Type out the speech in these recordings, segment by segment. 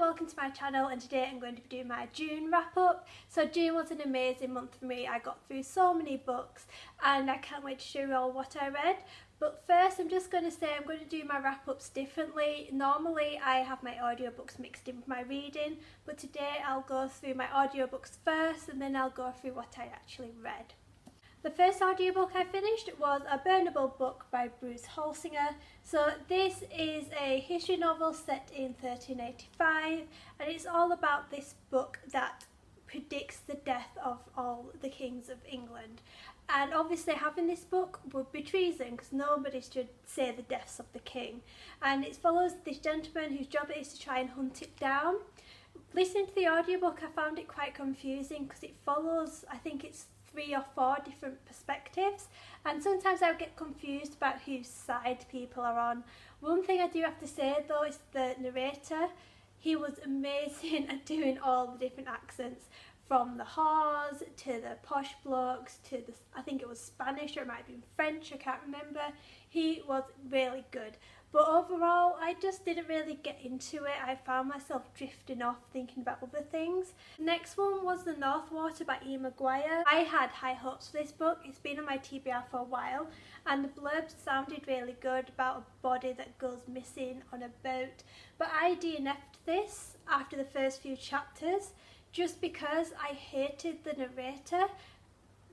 welcome to my channel, and today I'm going to be doing my June wrap up. So June was an amazing month for me. I got through so many books and I can't wait to show you all what I read. But first I'm just going to say I'm going to do my wrap ups differently. Normally I have my audiobooks mixed in with my reading, but today I'll go through my audiobooks first and then I'll go through what I actually read. The first audiobook I finished was A Burnable Book by Bruce Holsinger. So this is a history novel set in 1385 and it's all about this book that predicts the death of all the kings of England. And obviously having this book would be treason because nobody should say the deaths of the king. And it follows this gentleman whose job it is to try and hunt it down. Listening to the audiobook I found it quite confusing because it follows, I think it's 3 or 4 different perspectives, and sometimes I would get confused about whose side people are on. One thing I do have to say though is the narrator. He was amazing at doing all the different accents, from the whores to the posh blokes to the, I think it was Spanish or it might have been French, I can't remember. He was really good. But overall, I just didn't really get into it. I found myself drifting off thinking about other things. The next one was The Northwater by Ian McGuire. I had high hopes for this book. It's been on my TBR for a while and the blurb sounded really good about a body that goes missing on a boat. But I DNF'd this after the first few chapters just because I hated the narrator.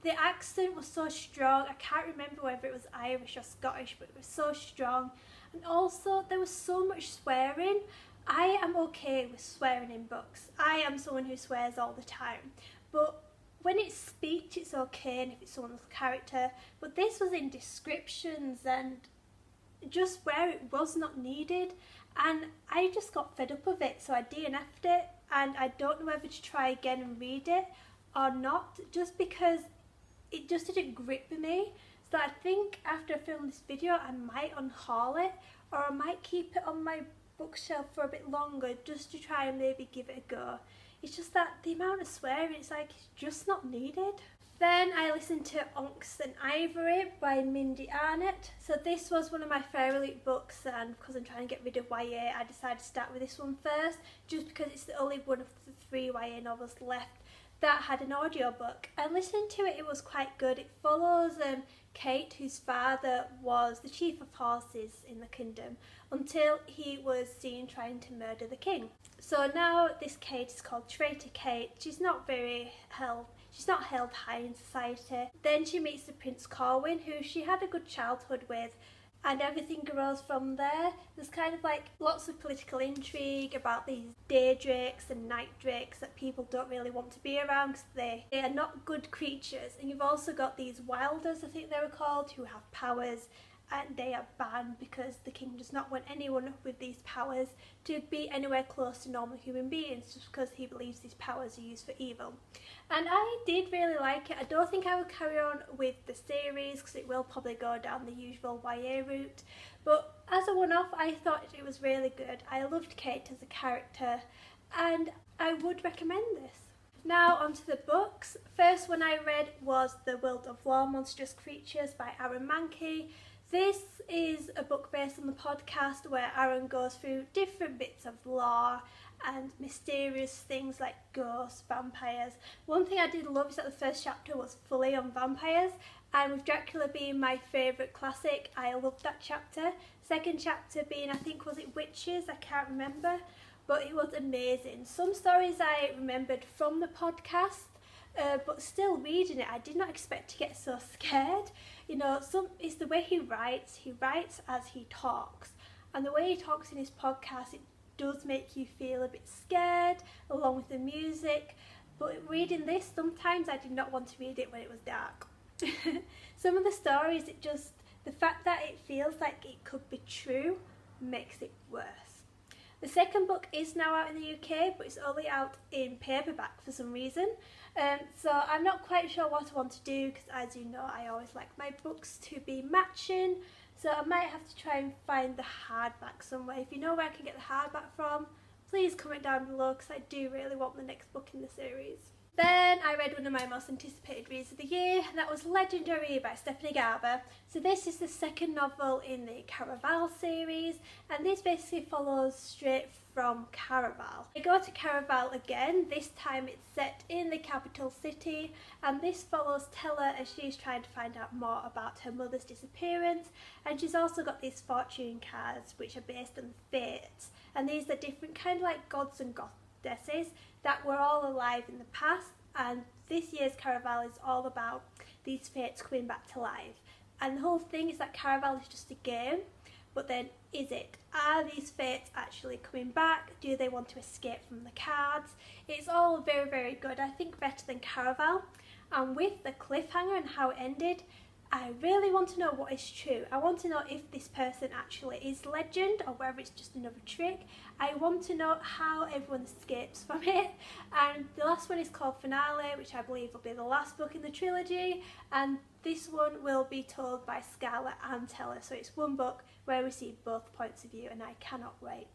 The accent was so strong. I can't remember whether it was Irish or Scottish, but it was so strong. And also there was so much swearing. I am okay with swearing in books. I am someone who swears all the time. But when it's speech it's okay, and if it's someone's character. But this was in descriptions and just where it was not needed. And I just got fed up of it, so I DNF'd it. And I don't know whether to try again and read it or not, just because it just didn't grip me. So I think after I film this video I might unhaul it, or I might keep it on my bookshelf for a bit longer just to try and maybe give it a go. It's just that the amount of swearing, it's like it's just not needed. Then I listened to Onks and Ivory by Mindy Arnott. So this was one of my favourite books, and because I'm trying to get rid of YA I decided to start with this one first, just because it's the only one of the 3 YA novels left that had an audiobook. And listening to it, it was quite good. It follows Kate, whose father was the chief of horses in the kingdom until he was seen trying to murder the king. So now this Kate is called Traitor Kate. She's not held high in society. Then she meets the Prince Corwin, who she had a good childhood with, and everything grows from there. There's kind of like lots of political intrigue about these day drakes and night drakes that people don't really want to be around because they are not good creatures. And you've also got these wilders, I think they were called, who have powers, and they are banned because the king does not want anyone with these powers to be anywhere close to normal human beings, just because he believes these powers are used for evil. And I did really like it. I don't think I will carry on with the series because it will probably go down the usual YA route, but as a one-off I thought it was really good. I loved Kate as a character and I would recommend this. Now onto the books. First one I read was The World of Lore Monstrous Creatures by Aaron Mahnke. This is a book based on the podcast where Aaron goes through different bits of lore and mysterious things like ghosts, vampires. One thing I did love is that the first chapter was fully on vampires, and with Dracula being my favourite classic, I loved that chapter. Second chapter being, I think, was it witches? I can't remember, but it was amazing. Some stories I remembered from the podcast, but still reading it I did not expect to get so scared. You know, it's the way he writes as he talks, and the way he talks in his podcast, it does make you feel a bit scared along with the music. But reading this, sometimes I did not want to read it when it was dark. Some of the stories, the fact that it feels like it could be true makes it worse. The second book is now out in the UK, but it's only out in paperback for some reason. So I'm not quite sure what I want to do because, as you know, I always like my books to be matching. So I might have to try and find the hardback somewhere. If you know where I can get the hardback from, please comment down below because I do really want the next book in the series. Then I read one of my most anticipated reads of the year, and that was Legendary by Stephanie Garber. So this is the second novel in the Caraval series, and this basically follows straight from Caraval. They go to Caraval again. This time it's set in the capital city, and this follows Tella as she's trying to find out more about her mother's disappearance. And she's also got these fortune cards which are based on fates, and these are different kind of like gods and goddesses that were all alive in the past, and this year's Caraval is all about these fates coming back to life. And the whole thing is that Caraval is just a game, but then is it? Are these fates actually coming back? Do they want to escape from the cards? It's all very, very good. I think better than Caraval. And with the cliffhanger and how it ended, I really want to know what is true. I want to know if this person actually is legend or whether it's just another trick. I want to know how everyone escapes from it. And the last one is called Finale, which I believe will be the last book in the trilogy. And this one will be told by Scarlett and Tella. So it's one book where we see both points of view, and I cannot wait.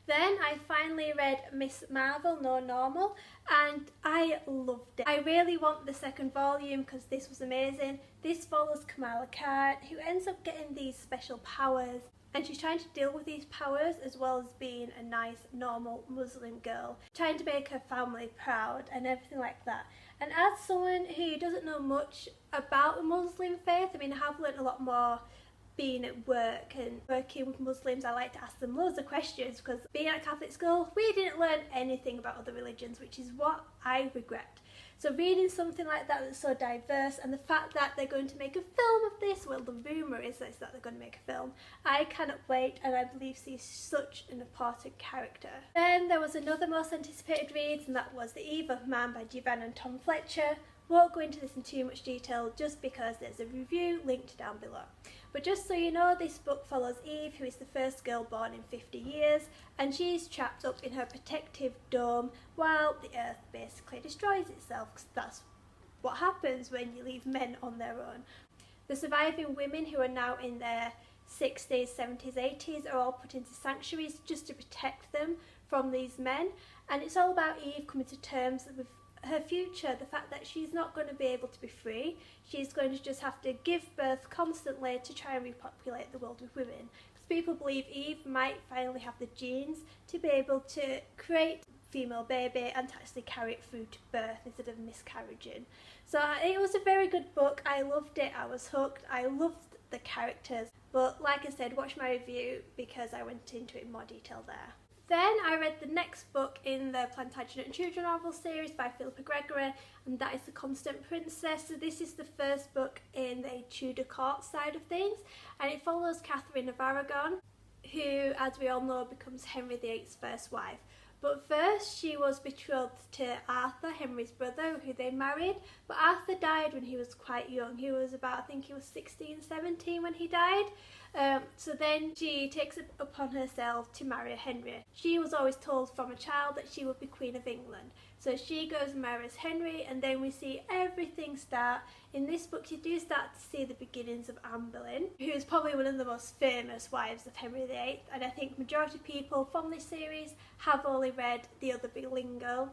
Then I finally read Miss Marvel No Normal, and I loved it. I really want the second volume because this was amazing. This follows Kamala Khan, who ends up getting these special powers, and she's trying to deal with these powers as well as being a nice, normal Muslim girl, trying to make her family proud and everything like that. And as someone who doesn't know much about the Muslim faith, I mean, I have learnt a lot more being at work and working with Muslims. I like to ask them loads of questions because being at Catholic school, we didn't learn anything about other religions, which is what I regret. So reading something like that that's so diverse, and the fact that they're going to make a film of this, well, the rumour is that they're going to make a film. I cannot wait, and I believe she's such an important character. Then there was another most anticipated read, and that was The Eve of Man by Jivan and Tom Fletcher. Won't go into this in too much detail just because there's a review linked down below. But just so you know, this book follows Eve, who is the first girl born in 50 years, and she's trapped up in her protective dome while the earth basically destroys itself, because that's what happens when you leave men on their own. The surviving women, who are now in their 60s, 70s, 80s, are all put into sanctuaries just to protect them from these men, and it's all about Eve coming to terms with her future, the fact that she's not going to be able to be free. She's going to just have to give birth constantly to try and repopulate the world with women. Because people believe Eve might finally have the genes to be able to create a female baby and to actually carry it through to birth instead of miscarriaging. So it was a very good book. I loved it. I was hooked. I loved the characters. But like I said, watch my review because I went into it in more detail there. Then I read the next book in the Plantagenet and Tudor novel series by Philippa Gregory, and that is The Constant Princess. So this is the first book in the Tudor court side of things, and it follows Catherine of Aragon, who, as we all know, becomes Henry VIII's first wife. But first she was betrothed to Arthur, Henry's brother, who they married, but Arthur died when he was quite young. He was about, I think he was 16, 17 when he died. So then she takes it upon herself to marry Henry. She was always told from a child that she would be Queen of England. So she goes and marries Henry, and then we see everything start. In this book you do start to see the beginnings of Anne Boleyn, who is probably one of the most famous wives of Henry VIII, and I think majority of people from this series have only read The Other Boleyn Girl,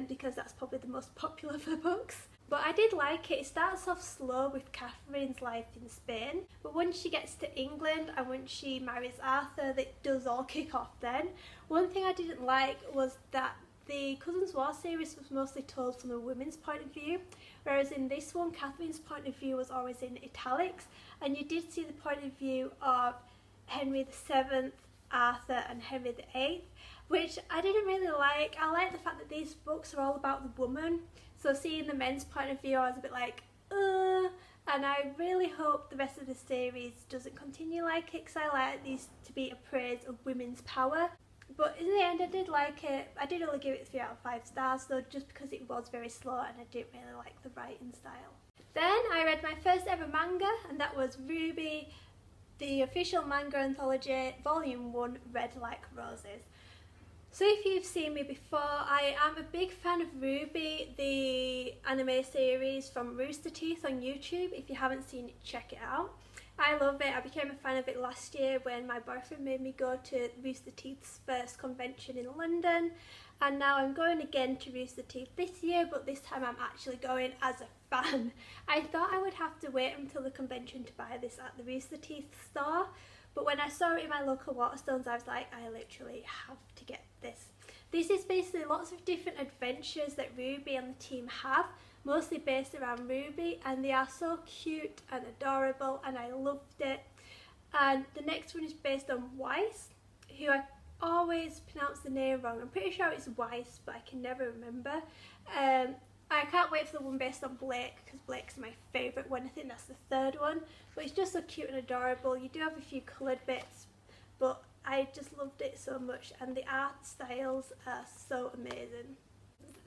because that's probably the most popular of the books. But I did like it. It starts off slow with Catherine's life in Spain, but once she gets to England and once she marries Arthur, it does all kick off then. One thing I didn't like was that the Cousins War series was mostly told from a women's point of view, whereas in this one, Catherine's point of view was always in italics, and you did see the point of view of Henry VII, Arthur and Henry VIII, which I didn't really like. I like the fact that these books are all about the woman, so seeing the men's point of view I was a bit like, and I really hope the rest of the series doesn't continue like it, because I like these to be a praise of women's power. But in the end I did like it. I did only give it 3 out of 5 stars though, just because it was very slow and I didn't really like the writing style. Then I read my first ever manga, and that was Ruby, the official manga anthology, volume 1, Red Like Roses. So if you've seen me before, I am a big fan of Ruby, the anime series from Rooster Teeth on YouTube. If you haven't seen it, check it out. I love it. I became a fan of it last year when my boyfriend made me go to Rooster Teeth's first convention in London, and now I'm going again to Rooster Teeth this year, but this time I'm actually going as a fan. I thought I would have to wait until the convention to buy this at the Rooster Teeth store, but when I saw it in my local Waterstones, I was like, I literally have to get this. This is basically lots of different adventures that Ruby and the team have, mostly based around Ruby, and they are so cute and adorable, and I loved it. And the next one is based on Weiss, who I always pronounce the name wrong. I'm pretty sure it's Weiss, but I can never remember. I can't wait for the one based on Blake, because Blake's my favourite one. I think that's the third one, but it's just so cute and adorable. You do have a few coloured bits, but I just loved it so much, and the art styles are so amazing.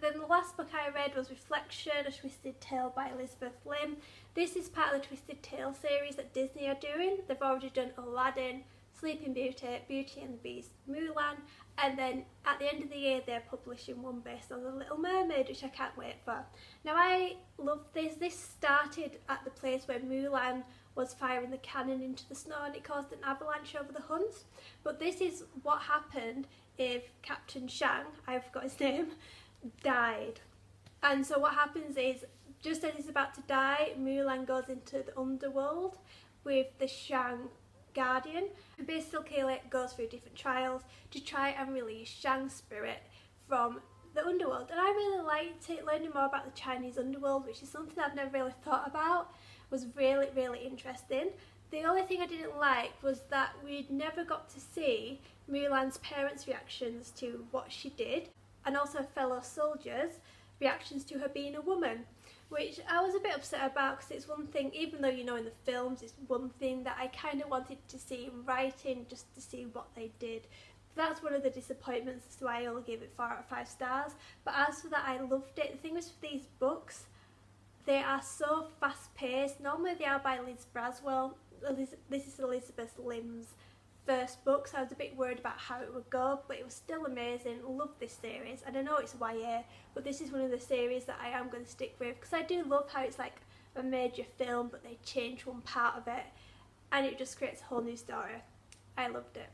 Then the last book I read was Reflection, A Twisted Tale by Elizabeth Lim. This is part of the Twisted Tale series that Disney are doing. They've already done Aladdin, Sleeping Beauty, Beauty and the Beast, Mulan, and then at the end of the year they're publishing one based on The Little Mermaid, which I can't wait for. Now I love this. This started at the place where Mulan was firing the cannon into the snow and it caused an avalanche over the Huns. But this is what happened if Captain Shang, I forgot his name, died. And so what happens is, just as he's about to die, Mulan goes into the underworld with the Shang Guardian, and basically goes through different trials to try and release Shang's spirit from the underworld. And I really liked it. Learning more about the Chinese underworld, which is something I've never really thought about, was really, really interesting. The only thing I didn't like was that we'd never got to see Mulan's parents' reactions to what she did, and also fellow soldiers' reactions to her being a woman, which I was a bit upset about, because it's one thing, even though you know in the films it's one thing, that I kind of wanted to see in writing, just to see what they did. That's one of the disappointments as to why I only gave it 4 out of 5 stars. But as for that, I loved it. The thing is, with these books, they are so fast paced. Normally they are by Liz Braswell. This is Elizabeth Lim's first book, so I was a bit worried about how it would go, but it was still amazing. Love this series, and I know it's YA, but this is one of the series that I am going to stick with, because I do love how it's like a major film but they change one part of it and it just creates a whole new story. I loved it.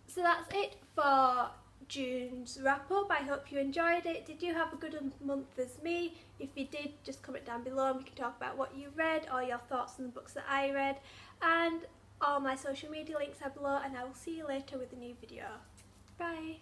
So that's it for June's wrap up. I hope you enjoyed it. Did you have a good month as me? If you did, just comment down below and we can talk about what you read or your thoughts on the books that I read. And all my social media links are below, and I will see you later with a new video. Bye!